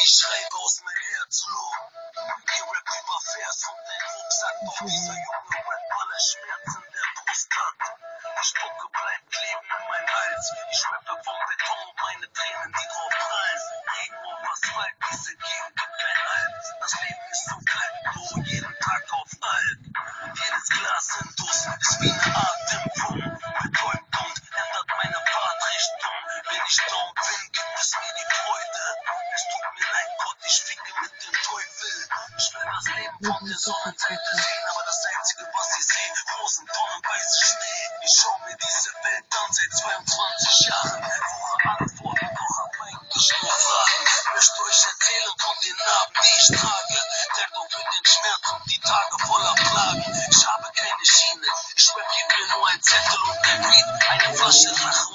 ich schreibe aus meinem Herzfloh. Ihr Rap über Vers und dein Rucksack, doch dieser junge Rap alle Schmerzen der Brust hat. Die Spucke bleibt kleben in meinem Hals. Ich rappe vom Beton, meine Tränen, die drauf prallen. Regen auf Asphalt, diese Gegend gibt kein Halt. Das Leben ist so kalt, Bro, jeden Tag auf Alt. Jedes Glas in Duss ist wie eine Atemfunk. Betäubt und ändert meine Fahrtrichtung. Wenn ich down bin, gibt es mir die Freude. Es tut mir leid, Gott, ich ficke mit dem Teufel. Ich will das Leben von der Sonnenseite sehen, aber das Einzige, was ich sehe, großen Tonnen weiße Schnee. Ich schau mir diese Welt an seit 22 Jahren. Suche Antworten, doch hab eigentlich nur Fragen. Möchte euch erzählen von den Narben, die ich trage. Derdo für den Schmerz und die Tage voller Plagen. Ich habe keine Schiene, ich rap, gib mir nur ein Zettel und ein Beat, eine Flasche Rache